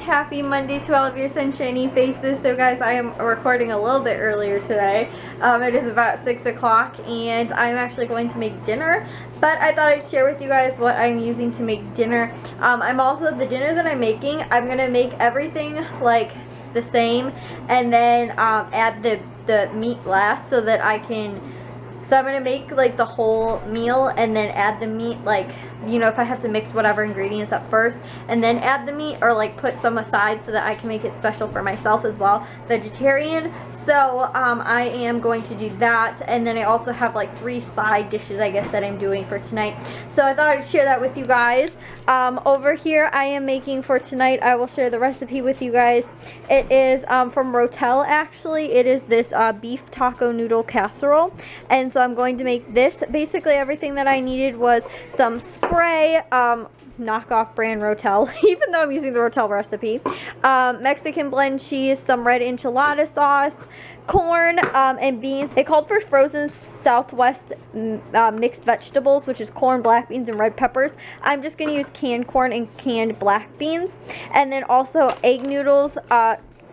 happy Monday to all of your sunshiny faces. So guys, I am recording a little bit earlier today. It is about 6 o'clock and I'm actually going to make dinner, but I thought I'd share with you guys what I'm using to make dinner. The dinner that I'm making, I'm going to make everything like the same and then add the meat last so that I can, so I'm going to make like the whole meal and then add the meat, like, you know, if I have to mix whatever ingredients up first and then add the meat, or like put some aside so that I can make it special for myself as well, vegetarian. So I am going to do that, and then I also have like 3 side dishes, I guess, that I'm doing for tonight. So I thought I'd share that with you guys. Over here I am making for tonight, I will share the recipe with you guys. It is from Rotel, actually. It is this beef taco noodle casserole, and so I'm going to make this. Basically everything that I needed was some spray, knockoff brand Rotel, even though I'm using the Rotel recipe, Mexican blend cheese, some red enchilada sauce, corn, and beans. It called for frozen Southwest mixed vegetables, which is corn, black beans, and red peppers. I'm just going to use canned corn and canned black beans, and then also egg noodles,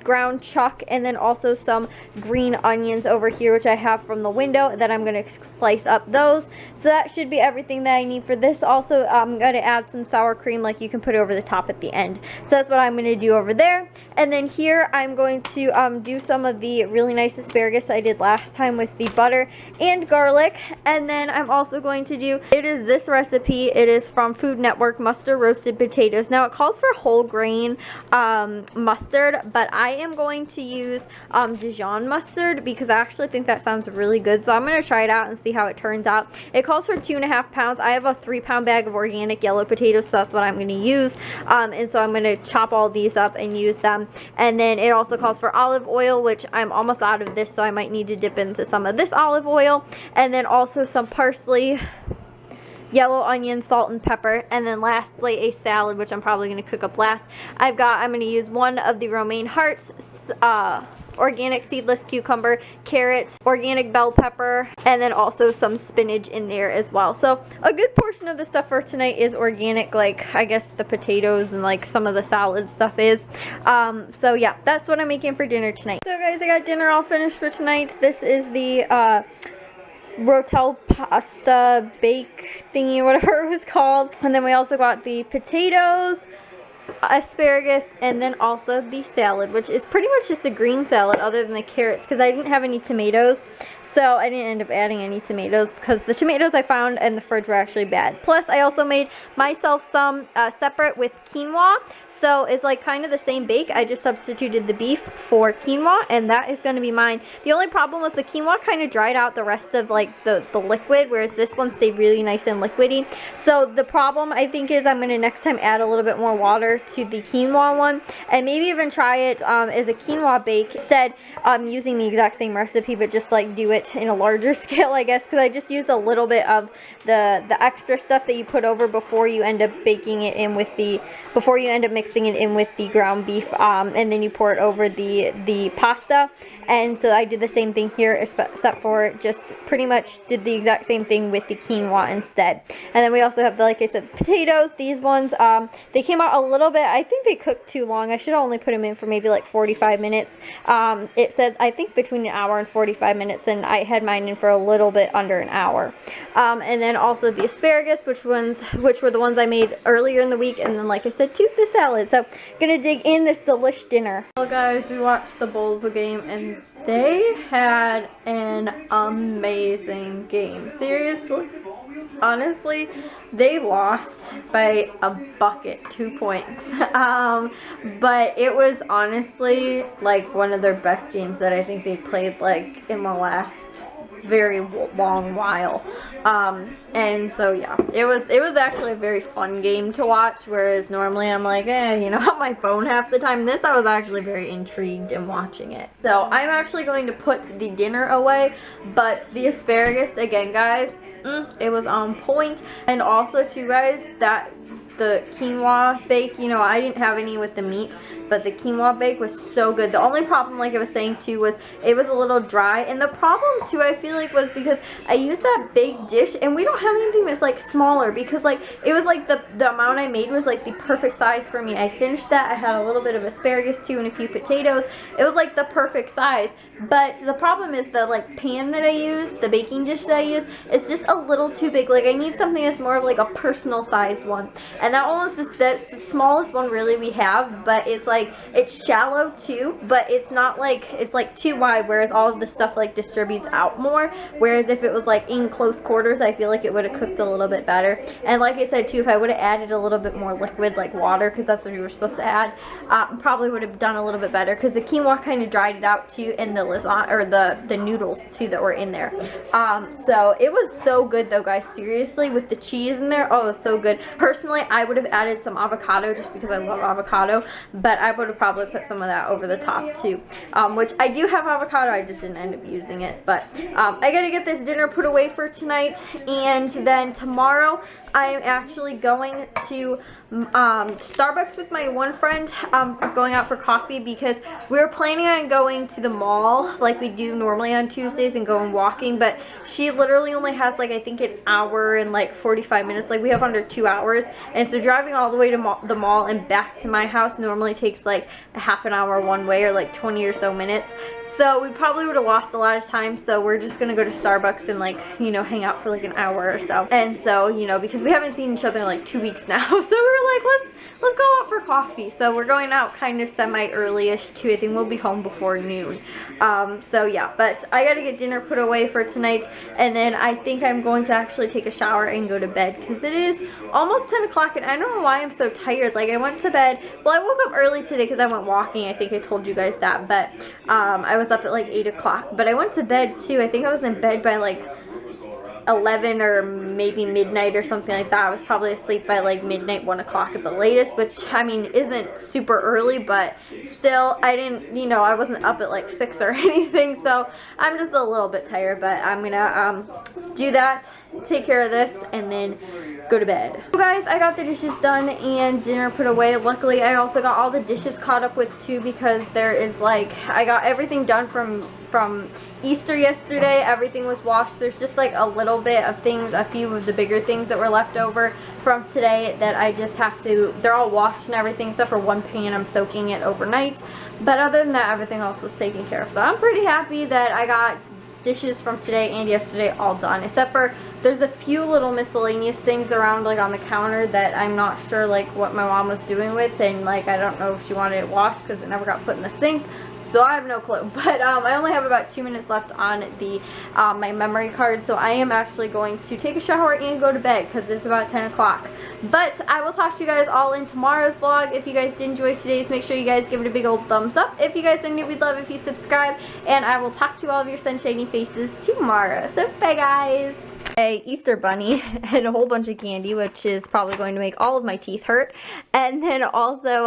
ground chuck, and then also some green onions over here, which I have from the window that I'm going to slice up those. So that should be everything that I need for this. Also, I'm going to add some sour cream, like you can put over the top at the end. So that's what I'm going to do over there. And then here I'm going to do some of the really nice asparagus I did last time with the butter and garlic. And then I'm also going to do, it is this recipe. It is from Food Network, mustard roasted potatoes. Now it calls for whole grain mustard, but I am going to use Dijon mustard because I actually think that sounds really good. So I'm going to try it out and see how it turns out. It calls for 2.5 pounds. I have a 3-pound bag of organic yellow potatoes, so that's what I'm going to use. And so I'm going to chop all these up and use them. And then it also calls for olive oil, which I'm almost out of this, so I might need to dip into some of this olive oil. And then also some parsley, yellow onion, salt, and pepper. And then lastly, a salad, which I'm probably going to cook up last. I'm going to use one of the romaine hearts, organic seedless cucumber, carrots, organic bell pepper, and then also some spinach in there as well. So a good portion of the stuff for tonight is organic, like I guess the potatoes and like some of the salad stuff is. So yeah, that's what I'm making for dinner tonight. So guys, I got dinner all finished for tonight. This is the Rotel pasta bake thingy, whatever it was called. And then we also got the potatoes, asparagus, and then also the salad, which is pretty much just a green salad other than the carrots, because I didn't have any tomatoes, so I didn't end up adding any tomatoes because the tomatoes I found in the fridge were actually bad. Plus I also made myself some separate with quinoa, so it's like kind of the same bake. I just substituted the beef for quinoa, and that is going to be mine. The only problem was the quinoa kind of dried out the rest of like the liquid, whereas this one stayed really nice and liquidy. So the problem I think is I'm going to next time add a little bit more water to the quinoa one, and maybe even try it as a quinoa bake instead, using the exact same recipe, but just like do it in a larger scale, I guess, because I just used a little bit of the extra stuff that you put over before you end up baking it in with the, before you end up mixing it in with the ground beef, and then you pour it over the pasta. And so I did the same thing here, except for just pretty much did the exact same thing with the quinoa instead. And then we also have, like I said, potatoes. These ones, they came out a little bit, I think they cooked too long. I should have only put them in for maybe like 45 minutes. It said, I think between an hour and 45 minutes, and I had mine in for a little bit under an hour. And then also the asparagus, which were the ones I made earlier in the week. And then, like I said, too, the salad. So gonna dig in this delish dinner. Well guys, we watched the Bulls game, and they had an amazing game. Seriously, honestly, they lost by a bucket, 2 points. But it was honestly like one of their best games that I think they played like in the last very long while. And so yeah, it was actually a very fun game to watch, whereas normally I'm like, you know, on my phone half the time. This, I was actually very intrigued in watching it. So I'm actually going to put the dinner away, but the asparagus, again guys, it was on point. And also too guys, that the quinoa bake. You know, I didn't have any with the meat, but the quinoa bake was so good. The only problem, like I was saying too, was it was a little dry. And the problem too, I feel like, was because I used that big dish and we don't have anything that's like smaller, because like it was like the amount I made was like the perfect size for me. I finished that. I had a little bit of asparagus too and a few potatoes. It was like the perfect size. But the problem is the like pan that I use, the baking dish that I use, it's just a little too big. Like I need something that's more of like a personal sized one. And that one was just, that's the smallest one really we have, but it's like, it's shallow too, but it's not like, it's like too wide, whereas all of the stuff like distributes out more. Whereas if it was like in close quarters, I feel like it would have cooked a little bit better. And like I said too, if I would have added a little bit more liquid like water, because that's what we were supposed to add, probably would have done a little bit better, because the quinoa kind of dried it out too, and the lasagna, or the noodles too that were in there. So it was so good though, guys, seriously, with the cheese in there. Oh, it was so good. Personally, I would have added some avocado just because I love avocado, but I would have probably put some of that over the top too, which I do have avocado, I just didn't end up using it. But I gotta get this dinner put away for tonight, and then tomorrow I am actually going to Starbucks with my one friend, going out for coffee, because we were planning on going to the mall like we do normally on Tuesdays and going walking, but she literally only has like, I think, an hour and like 45 minutes. Like we have under 2 hours, and so driving all the way to the mall and back to my house normally takes like a half an hour one way, or like 20 or so minutes. So we probably would have lost a lot of time, so we're just gonna go to Starbucks and like, you know, hang out for like an hour or so. And so, you know, because we haven't seen each other in like 2 weeks now, so we were like, let's go out for coffee. So we're going out kind of semi-early-ish too. I think we'll be home before noon. So yeah, but I gotta get dinner put away for tonight, and then I think I'm going to actually take a shower and go to bed, because it is almost 10 o'clock and I don't know why I'm so tired. Like I went to bed, well, I woke up early today because I went walking. I think I told you guys that, but I was up at like 8 o'clock, but I went to bed too. I think I was in bed by like 11 or maybe midnight or something like that. I was probably asleep by like midnight, 1 o'clock at the latest, which I mean isn't super early, but still, I didn't, you know, I wasn't up at like 6 or anything, so I'm just a little bit tired. But I'm gonna do that, take care of this, and then go to bed. So guys, I got the dishes done and dinner put away. Luckily, I also got all the dishes caught up with too, because there is like, I got everything done from Easter yesterday. Everything was washed. There's just like a little bit of things, a few of the bigger things that were left over from today that I just have to, they're all washed and everything, except for one pan. I'm soaking it overnight, but other than that, everything else was taken care of. So I'm pretty happy that I got dishes from today and yesterday all done, except for there's a few little miscellaneous things around like on the counter that I'm not sure like what my mom was doing with, and like I don't know if she wanted it washed because it never got put in the sink. So I have no clue, but I only have about 2 minutes left on the my memory card, so I am actually going to take a shower and go to bed because it's about 10 o'clock. But I will talk to you guys all in tomorrow's vlog. If you guys did enjoy today's, make sure you guys give it a big old thumbs up. If you guys are new, we'd love if you'd subscribe, and I will talk to all of your sunshiny faces tomorrow. So bye guys! A Easter bunny and a whole bunch of candy, which is probably going to make all of my teeth hurt. And then also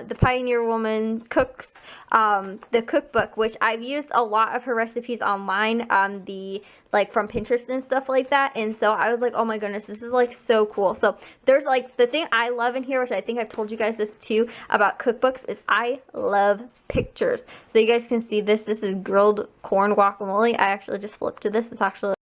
the Pioneer Woman cooks the cookbook, which I've used a lot of her recipes online on the like from Pinterest and stuff like that, and so I was like, oh my goodness, this is like so cool. So there's like the thing I love in here, which I think I've told you guys this too about cookbooks, is I love pictures. So you guys can see this is grilled corn guacamole. I actually just flipped to this. It's actually